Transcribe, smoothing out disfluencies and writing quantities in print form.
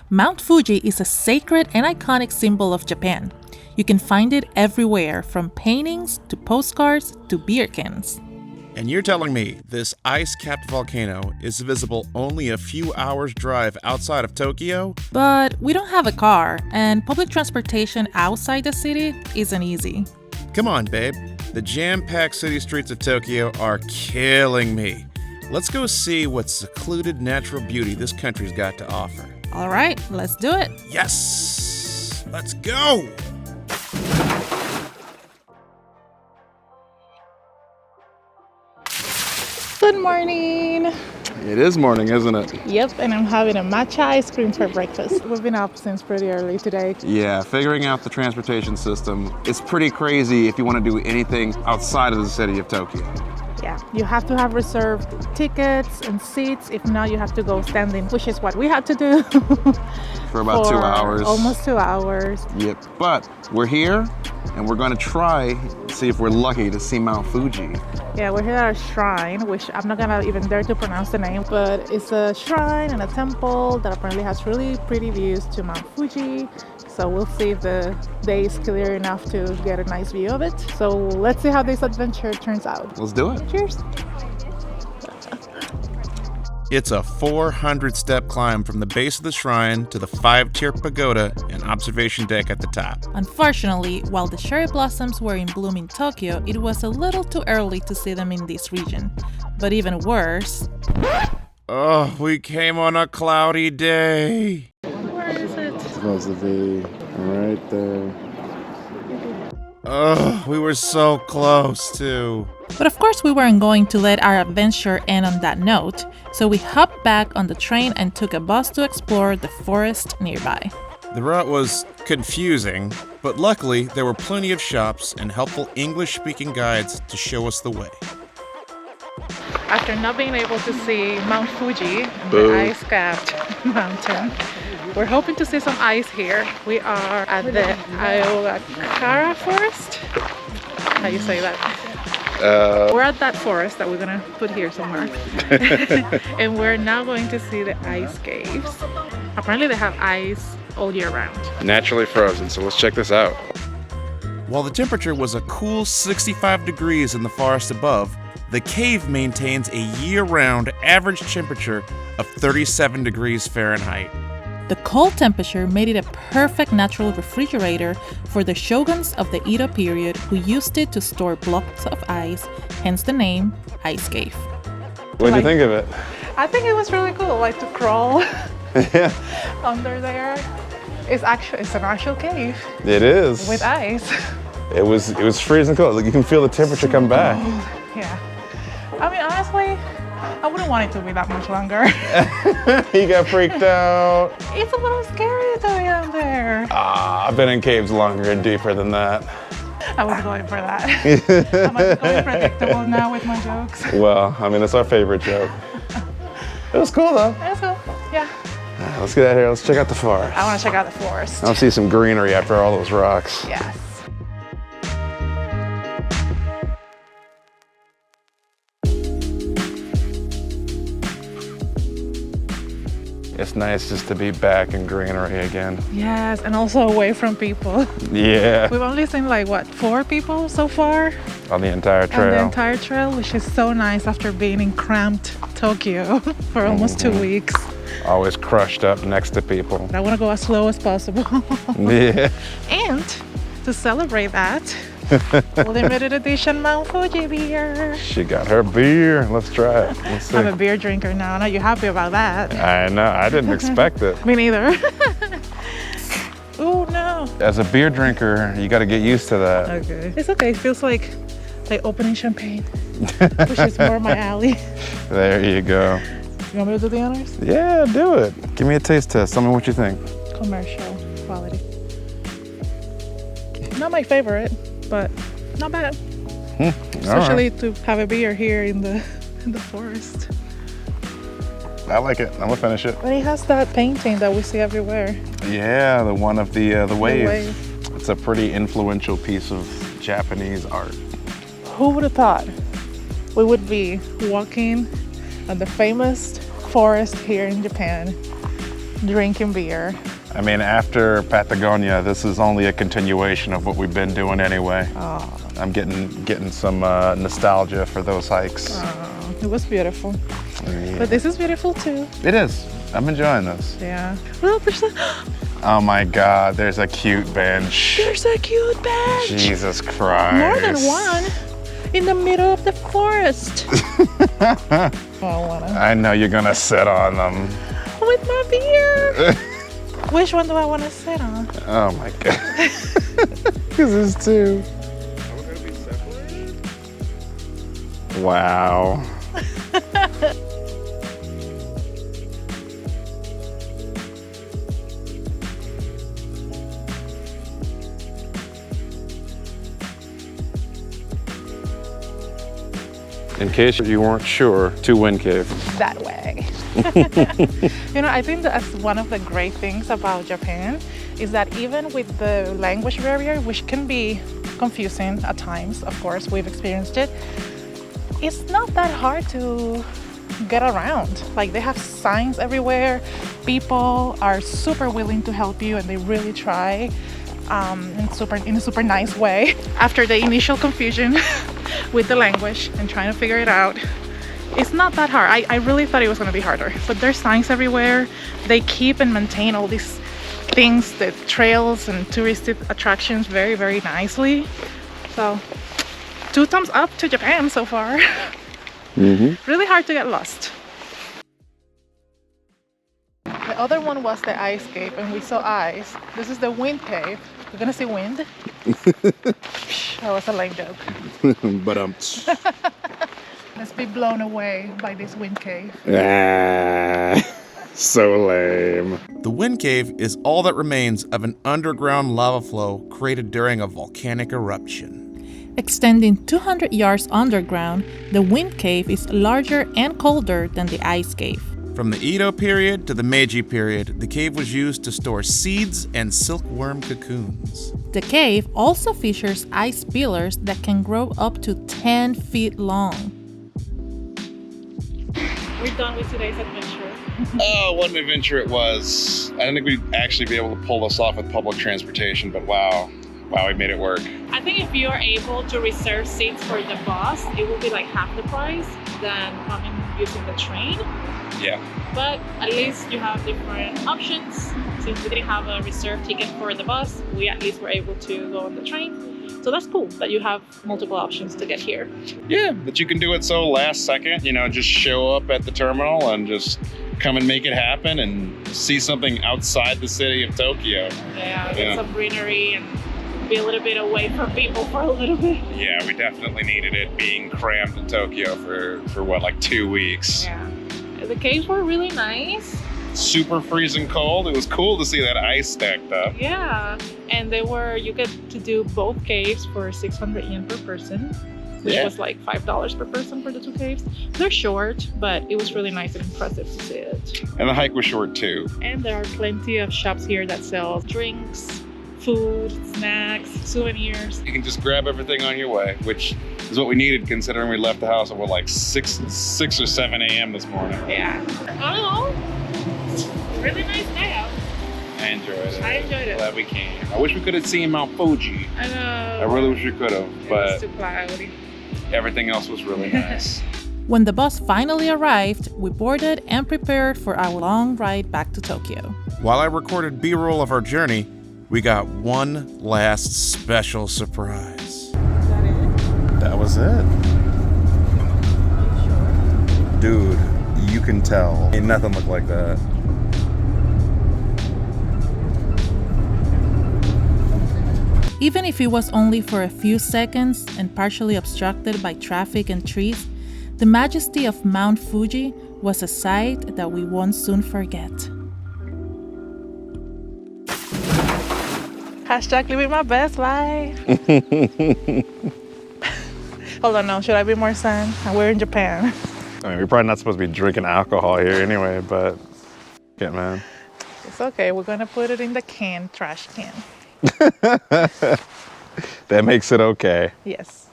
Mount Fuji is a sacred and iconic symbol of Japan. You can find it everywhere, from paintings to postcards to beer cans. And you're telling me this ice-capped volcano is visible only a few hours' drive outside of Tokyo? But we don't have a car, and public transportation outside the city isn't easy. Come on, babe. The jam-packed city streets of Tokyo are killing me. Let's go see what secluded natural beauty this country's got to offer. All right, let's do it. Yes! Let's go! Good morning. It is morning, isn't it? Yep, and I'm having a matcha ice cream for breakfast. We've been up since pretty early today. Yeah, figuring out the transportation system is pretty crazy if you want to do anything outside of the city of Tokyo. Yeah, you have to have reserved tickets and seats. If not, you have to go standing, which is what we had to do. For about 2 hours. Almost 2 hours. Yep, but we're here and we're going to try see if we're lucky to see Mount Fuji. Yeah, we're here at a shrine, which I'm not gonna even dare to pronounce the name, but it's a shrine and a temple that apparently has really pretty views to Mount Fuji. So we'll see if the day is clear enough to get a nice view of it. So let's see how this adventure turns out. Let's do it. Cheers. It's a 400-step climb from the base of the shrine to the 5-tier pagoda and observation deck at the top. Unfortunately, while the cherry blossoms were in bloom in Tokyo, it was a little too early to see them in this region. But even worse... Oh, we came on a cloudy day. Where is it? It's supposed to be right there. Oh, we were so close too. But of course we weren't going to let our adventure end on that note, so we hopped back on the train and took a bus to explore the forest nearby. The route was confusing, but luckily there were plenty of shops and helpful English-speaking guides to show us the way. After not being able to see Mount Fuji, Boo. the ice-capped mountain, we're hoping to see some ice here. We are at the Ayogakara forest. How you say that? We're at that forest that we're gonna put here somewhere. And we're now going to see the ice caves. Apparently they have ice all year round. Naturally frozen, so let's check this out. While the temperature was a cool 65 degrees in the forest above, the cave maintains a year-round average temperature of 37 degrees Fahrenheit. The cold temperature made it a perfect natural refrigerator for the shoguns of the Edo period, who used it to store blocks of ice, hence the name Ice Cave. What do you think of it? I think it was really cool, like to crawl Yeah, under there. It's an actual cave it is. with ice. It was freezing cold. Like, you can feel the temperature come back. Yeah. I mean, honestly, I wouldn't want it to be that much longer. He got freaked out. It's a little scary to be down there. I've been in caves longer and deeper than that. I was going for that. I might be going predictable now with my jokes. Well, I mean, it's our favorite joke. It was cool though. Let's go. Yeah. Let's get out of here. Let's check out the forest. I want to check out the forest. I'll see some greenery after all those rocks. Yes. It's nice just to be back in greenery again. Yes, and also away from people. Yeah. We've only seen like, what, 4 people so far? On the entire trail. On the entire trail, which is so nice after being in cramped Tokyo for almost 2 weeks. Always crushed up next to people. I want to go as slow as possible. Yeah. And to celebrate that, limited edition Mount Fuji beer. She got her beer. Let's try it. Let's see. I'm a beer drinker now. I know you're happy about that. I know. I didn't expect it. Me neither. Oh no. As a beer drinker, you got to get used to that. Okay. It's okay. It feels like opening champagne, which is more my alley. There you go. You want me to do the honors? Yeah, do it. Give me a taste test. Tell me what you think. Commercial quality. Not my favorite, but not bad. Especially to have a beer here in the forest. I like it. I'm gonna finish it. But it has that painting that we see everywhere. Yeah, the one of the wave. wave. It's a pretty influential piece of Japanese art. Who would have thought we would be walking on the famous forest here in Japan drinking beer. I mean, after Patagonia, this is only a continuation of what we've been doing anyway. Oh, I'm getting some nostalgia for those hikes. it was beautiful. Yeah. But this is beautiful too. It is. I'm enjoying this. Yeah. Well, Oh my God, there's a cute bench. there's a cute bench. Jesus Christ. More than one. In the middle of the forest. I wanna. I know you're gonna sit on them. With my beer. Which one do I want to sit on? Oh my God. This is two. Are we gonna be separated? Wow. In case you weren't sure, to Wind Cave. That way. You know, I think that's one of the great things about Japan is that even with the language barrier, which can be confusing at times, of course, we've experienced it, it's not that hard to get around. Like they have signs everywhere. People are super willing to help you and they really try in a super nice way. After the initial confusion with the language and trying to figure it out, it's not that hard. I really thought it was going to be harder, but there's signs everywhere. They keep and maintain all these things, the trails and touristic attractions very, very nicely. So 2 thumbs up to Japan so far. Really hard to get lost. The other one was the ice cave and we saw ice. This is the wind cave. We're gonna see wind. That was a lame joke. But Let's be blown away by this wind cave. so lame. The Wind Cave is all that remains of an underground lava flow created during a volcanic eruption. Extending 200 yards underground, the wind cave is larger and colder than the ice cave. From the Edo period to the Meiji period, the cave was used to store seeds and silkworm cocoons. The cave also features ice pillars that can grow up to 10 feet long. We're done with today's adventure. Oh, what an adventure it was. I didn't think we'd actually be able to pull this off with public transportation, but wow, we made it work. I think if you are able to reserve seats for the bus, it will be like half the price than coming using the train. Yeah. But at least you have different options. Since we didn't have a reserved ticket for the bus, we at least were able to go on the train. So that's cool that you have multiple options to get here. Yeah, that you can do it so last second, just show up at the terminal and just come and make it happen and see something outside the city of Tokyo. Yeah, get some greenery and be a little bit away from people for a little bit. Yeah, we definitely needed it being crammed in Tokyo for what, like 2 weeks. Yeah. The caves were really nice. Super freezing cold. It was cool to see that ice stacked up. Yeah, and you get to do both caves for 600 yen per person, which was like $5 per person for the 2 caves. They're short, but it was really nice and impressive to see it. And the hike was short too. And there are plenty of shops here that sell drinks, food, snacks, souvenirs. You can just grab everything on your way, which is what we needed considering we left the house at like 6 or 7 a.m. this morning. Yeah. All in all, really nice day out. I enjoyed it. I enjoyed it. Glad we came. I wish we could have seen Mount Fuji. I know. I really wish we could have, It was but too cloudy. everything else was really nice. When the bus finally arrived, we boarded and prepared for our long ride back to Tokyo. While I recorded B-roll of our journey, we got one last special surprise. Is that it? That was it. Dude, you can tell. Ain't nothing look like that. Even if it was only for a few seconds and partially obstructed by traffic and trees, the majesty of Mount Fuji was a sight that we won't soon forget. Hashtag living my best life. Hold on, no, should I be more sad? We're in Japan. I mean, we're probably not supposed to be drinking alcohol here anyway, but yeah, man. It's okay, we're gonna put it in the trash can. That makes it okay. Yes.